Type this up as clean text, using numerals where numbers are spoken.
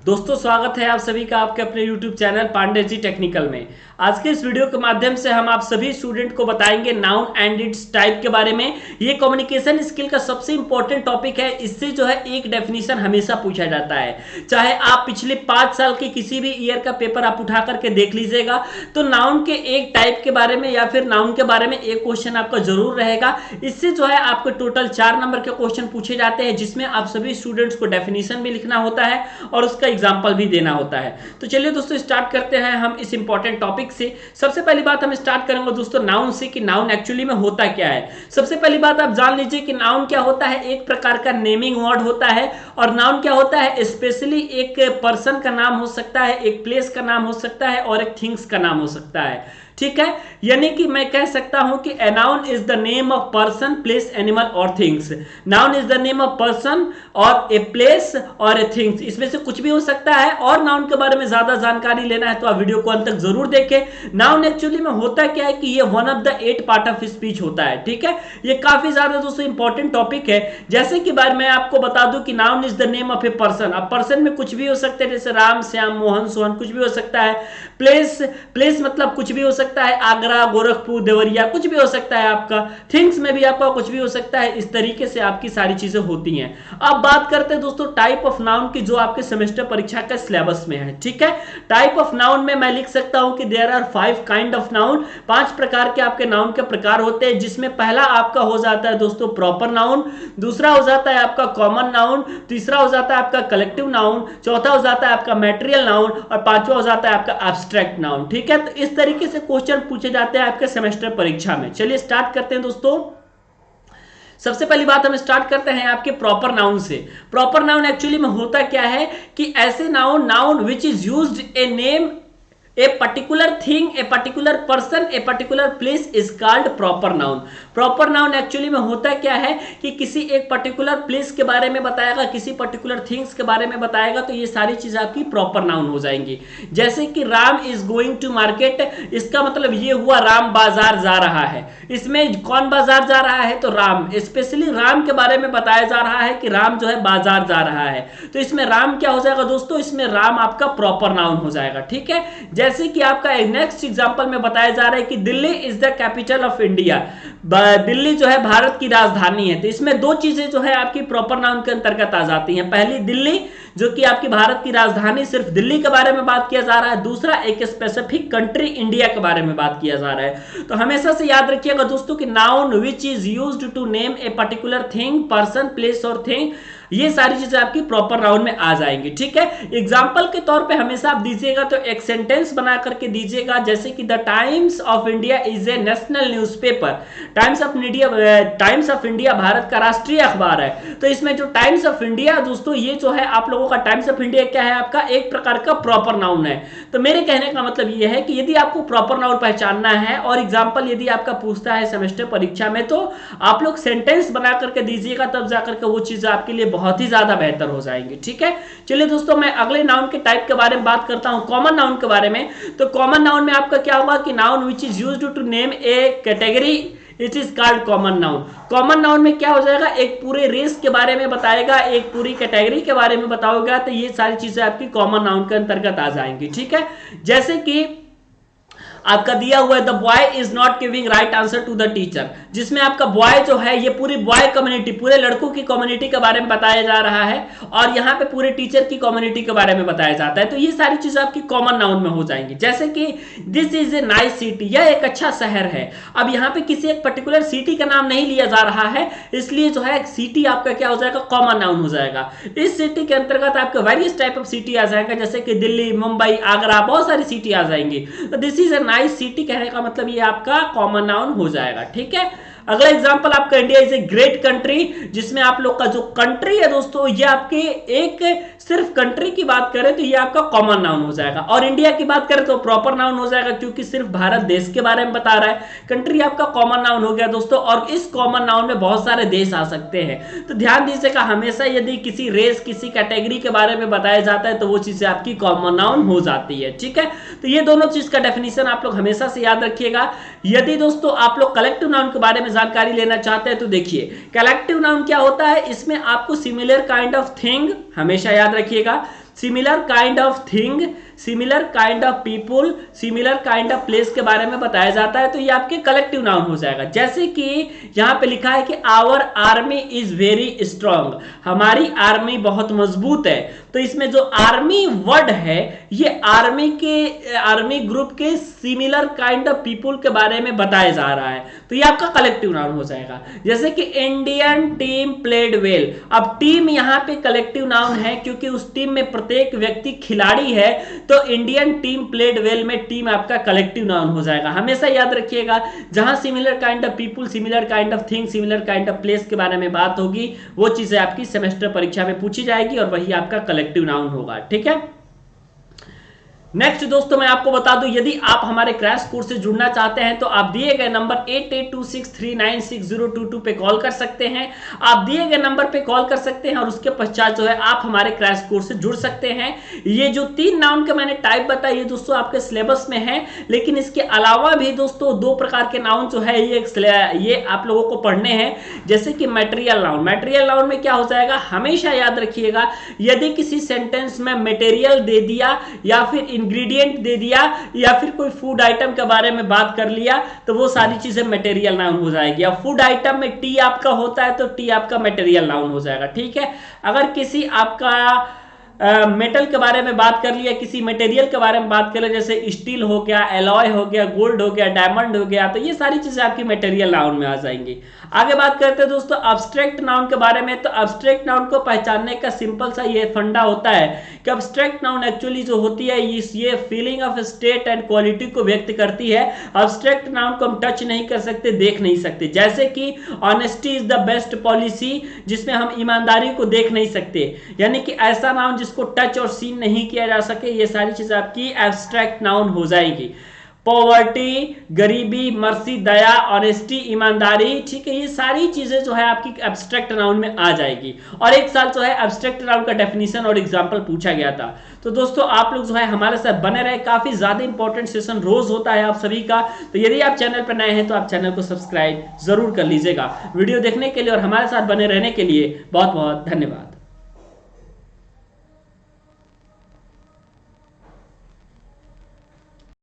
दोस्तों स्वागत है आप सभी का आपके अपने YouTube channel Pandey ji technical में। आज के इस वीडियो के माध्यम से हम आप सभी स्टूडेंट को बताएंगे नाउन एंड इट्स टाइप के बारे में। ये कम्युनिकेशन स्किल का सबसे इंपॉर्टेंट टॉपिक है। इससे जो है एक डेफिनेशन हमेशा पूछा जाता है, चाहे आप पिछले 5 साल के किसी भी ईयर का पेपर आप उठा करके देख लीजिएगा तो नाउन के एक टाइप के बारे में या फिर नाउन के बारे में एक क्वेश्चन आपका जरूर रहेगा। इससे जो है आपको टोटल 4 नंबर के क्वेश्चन पूछे जाते हैं, जिसमें आप सभी स्टूडेंट्स को डेफिनेशन भी लिखना होता है और उसका एग्जाम्पल भी देना होता है। तो चलिए दोस्तों स्टार्ट करते हैं हम इस इंपॉर्टेंट टॉपिक से। सबसे पहली बात हम स्टार्ट करेंगे दोस्तों नाउन से कि नाउन एक्चुअली में होता क्या है। सबसे पहली बात आप जान लीजिए कि नाउन क्या होता है। एक प्रकार का नेमिंग वर्ड होता है। और नाउन क्या होता है, स्पेशली एक पर्सन का नाम हो सकता है, एक प्लेस का नाम हो सकता है और एक थिंग्स का नाम हो सकता है। ठीक है, यानी कि मैं कह सकता हूं कि a noun is the name of person, place, animal or things. Noun is the name of person और a place और a things, इसमें से कुछ भी हो सकता है। और नाउन के बारे में ज्यादा जानकारी लेना है तो आप वीडियो को अंत तक जरूर देखें। नाउन एक्चुअली में होता क्या है कि ये one of the 8 part of speech होता है। ठीक है, ये काफी ज्यादा दोस्तों इंपॉर्टेंट टॉपिक है। जैसे कि बार मैं आपको बता दूं कि noun is the name of a person. अब पर्सन में कुछ भी हो सकते हैं, जैसे राम, श्याम, मोहन, सोहन, कुछ भी हो सकता है। प्लेस मतलब कुछ भी हो सकता है, आगरा, गोरखपुर, देवरिया, कुछ भी हो सकता है आपका। थिंग्स में भी आपका कुछ भी हो सकता है। इस तरीके से आपकी सारी चीजें होती हैं। अब बात करते हैं दोस्तों टाइप ऑफ नाउन की, जो आपके सेमेस्टर परीक्षा का सिलेबस में है। ठीक है, टाइप ऑफ नाउन में मैं लिख सकता हूं कि there are 5 kind of noun. 5 प्रकार के आपके नाउन के प्रकार होते हैं, जिसमें पहला आपका हो जाता है दोस्तों प्रॉपर नाउन, दूसरा हो जाता है आपका कॉमन नाउन, तीसरा हो जाता है आपका कलेक्टिव नाउन, चौथा हो जाता है आपका मैटेरियल नाउन और पांचवा हो जाता है आपका एब्स्ट्रैक्ट नाउन। ठीक है, तो इस तरीके से क्वेश्चन पूछे जाते हैं आपके सेमेस्टर परीक्षा में। चलिए स्टार्ट करते हैं दोस्तों। सबसे पहली बात हम स्टार्ट करते हैं आपके प्रॉपर नाउन से। प्रॉपर नाउन एक्चुअली में होता क्या है कि ऐसे noun which is used a name a particular thing, a particular person, a particular place is called proper noun. Proper noun actually में होता क्या है कि किसी एक पर्टिकुलर प्लेस के बारे में बताएगा, किसी पर्टिकुलर थिंग्स के बारे में बताएगा, तो ये सारी चीजें आपकी प्रॉपर नाउन हो जाएंगी। जैसे कि Ram is going to market, इसका मतलब ये हुआ राम बाजार जा रहा है। इसमें कौन बाजार जा रहा है, तो राम। स्पेशली राम के बारे में बताया जा रहा है कि राम जो है बाजार जा रहा है, तो इसमें राम क्या हो जाएगा दोस्तों, इसमें राम आपका प्रॉपर नाउन हो जाएगा। ठीक है, जैसे कि आपका नेक्स्ट एग्जांपल में बताया जा रहा है कि Delhi is the capital of India, Delhi जो है भारत की राजधानी है। तो इसमें 2 चीजें जो है आपकी प्रॉपर नाउन के अंतर्गत आ जाती हैं। पहली दिल्ली, जो कि आपकी भारत की राजधानी, सिर्फ दिल्ली के बारे में बात किया जा रहा है। दूसरा एक स्पेसिफिक कंट्री इंडिया के बारे में बात किया जा रहा है। तो हमेशा से याद रखिएगा दोस्तों कि noun which is used to name a particular thing, person, place और थिंग, ये सारी चीजें आपकी प्रॉपर नाउन में आ जाएंगी। ठीक है, एग्जांपल के तौर पे हमेशा आप दीजिएगा तो एक सेंटेंस बना करके दीजिएगा, जैसे कि the times of India is a national newspaper. Times of India Bharat का राष्ट्रीय अखबार है। तो इसमें जो टाइम्स ऑफ इंडिया दोस्तों, ये जो है आप लोगों का टाइम्स ऑफ इंडिया क्या है, आपका एक प्रकार का प्रॉपर नाउन है। तो मेरे कहने का मतलब ये है कि यदि आपको प्रॉपर नाउन पहचानना है और एग्जाम्पल यदि आपका पूछता है सेमेस्टर परीक्षा में, तो आप लोग सेंटेंस बना करके दीजिएगा, तब जाकर के वो चीजें आपके लिए बहुत ही ज्यादा बेहतर हो जाएंगी। ठीक है, चलिए दोस्तों मैं अगले नाउन के टाइप के बारे में बात करता हूं, कॉमन नाउन के बारे में। तो कॉमन नाउन में आपका क्या होगा कि noun which is used to name a category, it is called common noun. Common noun में क्या हो जाएगा, एक पूरे रेस के बारे में बताएगा, एक पूरी कैटेगरी के बारे में बताओगे, तो ये सारी चीजें आपकी कॉमन नाउन के अंतर्गत आ जाएंगी। ठीक है, जैसे कि आपका दिया हुआ है the boy is not giving right answer to the teacher, जिसमें आपका बॉय जो है ये पूरी बॉय कम्युनिटी, पूरे लड़कों की कम्युनिटी के बारे में बताया जा रहा है और यहाँ पे पूरे टीचर की कम्युनिटी के बारे में बताया जाता है। तो ये सारी चीजें आपकी कॉमन नाउन में हो जाएंगी। जैसे कि this is a nice city, यह एक अच्छा शहर है। अब यहाँ पे किसी एक पर्टिकुलर सिटी का नाम नहीं लिया जा रहा है, इसलिए जो है सिटी आपका क्या हो जाएगा, कॉमन नाउन हो जाएगा। इस सिटी के अंतर्गत आपके वेरियस टाइप ऑफ सिटी आ जाएगा, जैसे कि दिल्ली, मुंबई, आगरा, बहुत सारी सिटी आ जाएंगी। तो this is a nice city कहने का मतलब ये आपका कॉमन नाउन हो जाएगा। ठीक है, अगला एग्जांपल आपका India is a great country, जिसमें आप लोग का जो कंट्री है दोस्तों, ये आपके एक सिर्फ कंट्री की बात करें तो ये आपका कॉमन नाउन हो जाएगा। और इंडिया की बात करें तो प्रॉपर नाउन हो जाएगा, क्योंकि सिर्फ भारत देश के बारे में बता रहा है। कंट्री आपका कॉमन नाउन हो गया दोस्तों, और इस कॉमन नाउन में बहुत सारे देश आ सकते हैं। तो ध्यान दीजिएगा, हमेशा यदि किसी रेस, किसी कैटेगरी के बारे में बताया जाता है तो वो चीजें आपकी कॉमन नाउन हो जाती है। ठीक है, तो ये दोनों चीज का डेफिनेशन आप लोग हमेशा से याद रखिएगा। यदि दोस्तों आप लोग कलेक्टिव नाउन के बारे में जानकारी लेना चाहते हैं तो देखिए, कलेक्टिव नाउन क्या होता है, इसमें आपको सिमिलर काइंड ऑफ थिंग, हमेशा याद रखिएगा, similar kind of thing, similar kind of people, similar kind of place के बारे में बताया जाता है, तो ये आपके कलेक्टिव नाउन हो जाएगा। जैसे कि यहां पे लिखा है कि our army is very strong, हमारी आर्मी बहुत मजबूत है, तो इसमें जो आर्मी वर्ड है ये आर्मी ग्रुप के सिमिलर काइंड ऑफ पीपुल के बारे में बताया जा रहा है, तो ये आपका कलेक्टिव नाउन हो जाएगा। जैसे कि इंडियन टीम प्लेड वेल, अब टीम यहां पे कलेक्टिव नाउन है क्योंकि उस टीम में प्रत्येक व्यक्ति खिलाड़ी है, तो इंडियन टीम प्लेड वेल में टीम आपका कलेक्टिव नाउन हो जाएगा। हमेशा याद रखिएगा जहां similar kind of people, similar kind of thing, similar kind of place के बारे में बात होगी, वो चीजें आपकी सेमेस्टर परीक्षा में पूछी जाएगी और वही आपका कलेक्टिव नाउन होगा। ठीक है। नेक्स्ट दोस्तों मैं आपको बता दूं, यदि आप हमारे क्रैश कोर्स से जुड़ना चाहते हैं तो आप दिए गए नंबर 8826396022 पे कॉल कर सकते हैं। आप दिए गए नंबर पे कॉल कर सकते हैं और उसके पश्चात जो है आप हमारे क्रैश कोर्स से जुड़ सकते हैं। ये जो 3 नाउन के मैंने टाइप बताई है दोस्तों आपके सिलेबस में है, लेकिन इसके अलावा भी दोस्तों 2 प्रकार के नाउन जो है ये आप लोगों को पढ़ने हैं। जैसे कि मटेरियल नाउन, मटेरियल नाउन में क्या हो जाएगा, हमेशा याद रखिएगा यदि किसी सेंटेंस में मटेरियल दे दिया या फिर इंग्रेडिएंट दे दिया या फिर कोई फूड आइटम के बारे में बात कर लिया तो वो सारी चीजें मटेरियल नाउन हो जाएगी। अब फूड आइटम में टी आपका होता है तो टी आपका मटेरियल नाउन हो जाएगा। ठीक है। अगर किसी आपका मेटल के बारे में बात कर लिया, किसी मटेरियल के बारे में बात कर लिया, जैसे स्टील हो गया, एलॉय हो गया, गोल्ड हो गया, डायमंड हो गया, तो ये सारी चीजें आपकी मटेरियल नाउन में आ जाएंगी। आगे बात करते हैं दोस्तों अब्स्ट्रैक्ट नाउन के बारे में। तो अब्स्ट्रैक्ट नाउन को पहचानने का सिंपल सा ये फंडा होता है कि अब्स्ट्रैक्ट नाउन एक्चुअली जो होती है ये feeling of state and quality को व्यक्त करती है। अब्स्ट्रैक्ट नाउन को हम टच नहीं कर सकते, देख नहीं सकते। जैसे कि honesty is the best policy, जिसमें हम ईमानदारी को देख नहीं सकते, यानी कि ऐसा नाउन जिसको टच और सीन नहीं किया जा सके, ये सारी चीजें आपकी एब्स्ट्रैक्ट नाउन हो जाएगी। पॉवर्टी, गरीबी, मर्सी, दया, ऑनेस्टी, ईमानदारी, ठीक है, ये सारी चीजें जो है आपकी एब्स्ट्रैक्ट नाउन में आ जाएगी। और एक साल जो है एब्स्ट्रैक्ट नाउन का डेफिनेशन और एग्जांपल पूछा गया था। तो दोस्तों आप लोग जो है हमारे साथ बने रहे, काफी ज्यादा इंपॉर्टेंट सेशन रोज होता है आप सभी का। तो यदि आप चैनल पर नए हैं तो आप चैनल को सब्सक्राइब जरूर कर लीजिएगा। वीडियो देखने के लिए और हमारे साथ बने रहने के लिए बहुत बहुत धन्यवाद।